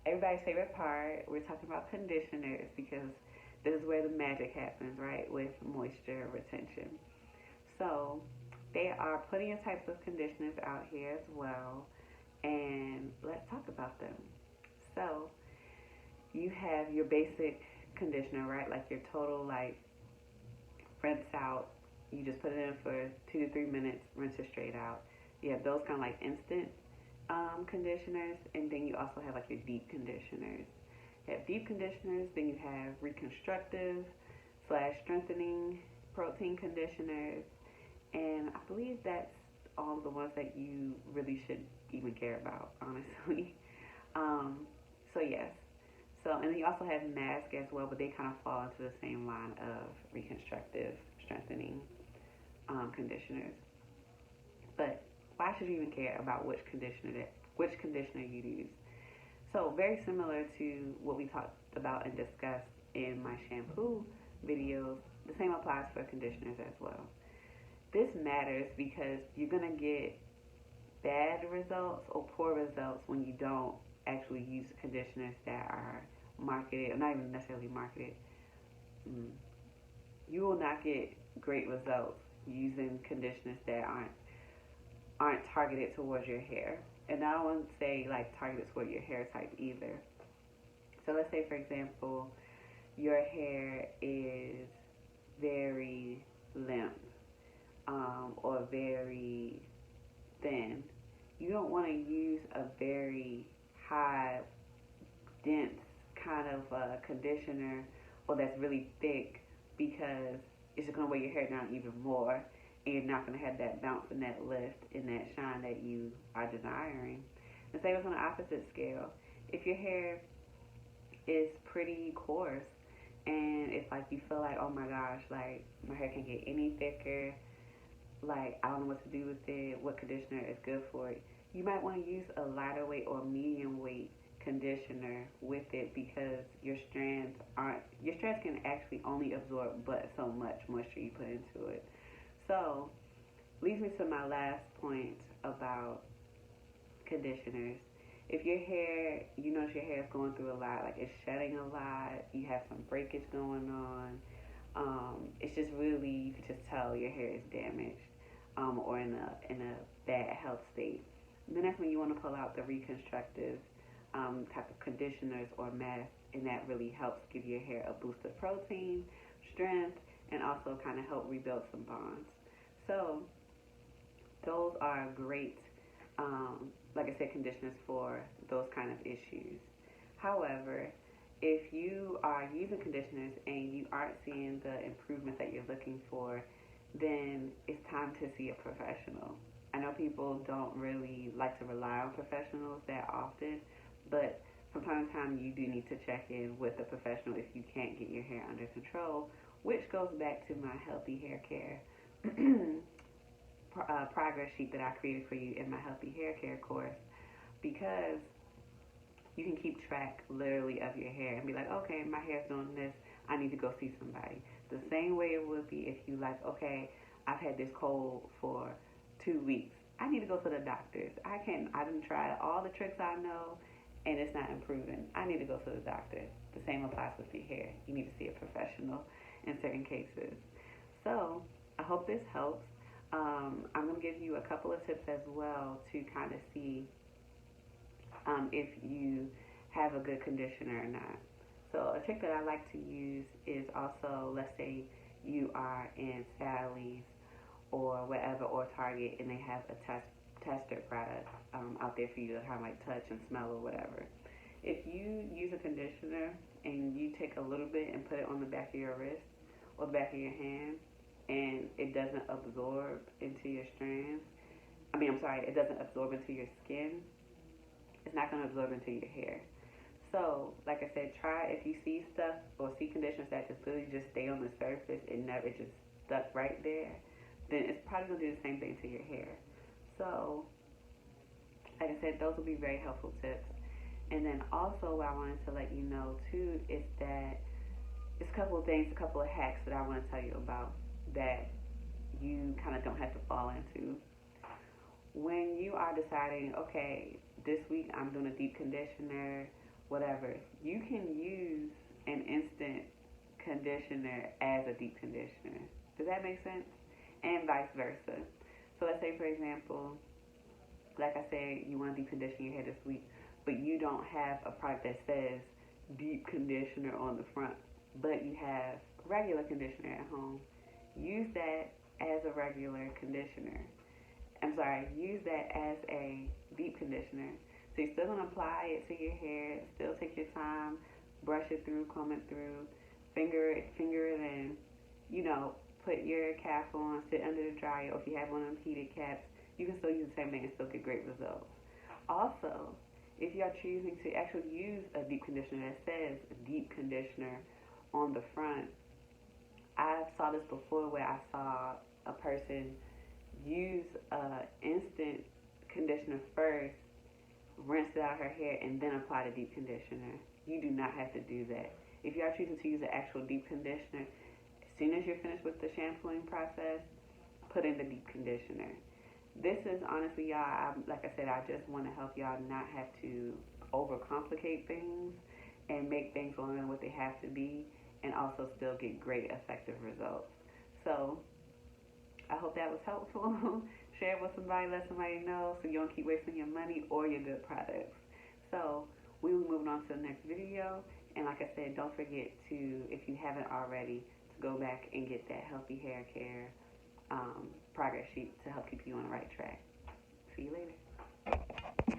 everybody's favorite part. We're talking about conditioners because this is where the magic happens, right? With moisture retention. So, there are plenty of types of conditioners out here as well, and let's talk about them. So, you have your basic conditioner, right? Like your total, like, rinse out. You just put it in for 2 to 3 minutes, rinse it straight out. You have those kind of like instant conditioners, and then you also have like your deep conditioners. You have deep conditioners, then you have reconstructive slash strengthening protein conditioners, and I believe that's all the ones that you really should even care about, honestly. Um, so yes. So and then you also have mask as well, but they kind of fall into the same line of reconstructive strengthening conditioners. But why should you even care about which conditioner you use? So very similar to what we talked about and discussed in my shampoo videos, the same applies for conditioners as well. This matters because you're gonna get bad results or poor results when you don't actually use conditioners that are marketed, or not even necessarily marketed. Mm. You will not get great results using conditioners that aren't targeted towards your hair. And I don't want to say like targeted toward your hair type either. So let's say, for example, your hair is very limp or very thin. You don't want to use a very high, dense kind of conditioner or that's really thick because it's just going to weigh your hair down even more and you're not going to have that bounce and that lift and that shine that you are desiring. And same as on the opposite scale. If your hair is pretty coarse and it's like you feel like, oh my gosh, like my hair can't get any thicker, like I don't know what to do with it, what conditioner is good for it, you might want to use a lighter weight or medium weight conditioner with it because your strands can actually only absorb but so much moisture you put into it. So leads me to my last point about conditioners. If your hair, you notice your hair is going through a lot, like it's shedding a lot, you have some breakage going on, it's just really, you can just tell your hair is damaged or in a bad health state. And then that's when you want to pull out the reconstructive type of conditioners or masks, and that really helps give your hair a boost of protein, strength, and also kind of help rebuild some bonds. So those are great, like I said, conditioners for those kind of issues. However, if you are using conditioners and you aren't seeing the improvements that you're looking for, then it's time to see a professional. I know people don't really like to rely on professionals that often, but from time to time you do need to check in with a professional if you can't get your hair under control, which goes back to my healthy hair care progress sheet that I created for you in my healthy hair care course, because you can keep track literally of your hair and be like, okay, my hair's doing this, I need to go see somebody. The same way it would be if you like, okay, I've had this cold for 2 weeks. I need to go to the doctors. I didn't try all the tricks I know and it's not improving. I need to go to the doctor. The same applies with your hair. You need to see a professional in certain cases. So I hope this helps. I'm going to give you a couple of tips as well to kind of see if you have a good conditioner or not. So a trick that I like to use is also, let's say you are in Sally's or whatever, or Target, and they have a tester product out there for you to kind of like touch and smell or whatever. If you use a conditioner and you take a little bit and put it on the back of your wrist or the back of your hand, and it doesn't absorb into your strands, I'm sorry, it doesn't absorb into your skin, it's not going to absorb into your hair. So, like I said, try if you see stuff or see conditioners that just literally just stay on the surface and never just stuck right there, then it's probably going to do the same thing to your hair. So, like I said, those will be very helpful tips. And then also what I wanted to let you know too is that there's a couple of things, a couple of hacks that I want to tell you about that you kind of don't have to fall into. When you are deciding, okay, this week I'm doing a deep conditioner, whatever, you can use an instant conditioner as a deep conditioner. Does that make sense? And vice versa. So let's say, for example, like I said, you want to deep condition your hair this week, but you don't have a product that says deep conditioner on the front, but you have regular conditioner at home. Use that as a regular conditioner. Use that as a deep conditioner. So you're still going to apply it to your hair, still take your time, brush it through, comb it through, finger it in, put your cap on, sit under the dryer, or if you have one of them heated caps, you can still use the same thing and still get great results. Also, if you are choosing to actually use a deep conditioner that says deep conditioner on the front, I saw this before where I saw a person use instant conditioner first, rinse it out her hair, and then apply the deep conditioner. You do not have to do that. If you are choosing to use an actual deep conditioner, as soon as you're finished with the shampooing process, put in the deep conditioner. This is honestly, y'all, like I said, I just want to help y'all not have to overcomplicate things and make things longer than what they have to be, and also still get great effective results. So I hope that was helpful. Share it with somebody, let somebody know, so you don't keep wasting your money or your good products. So we will be moving on to the next video. And like I said, don't forget to, if you haven't already, to go back and get that healthy hair care progress sheet to help keep you on the right track. See you later.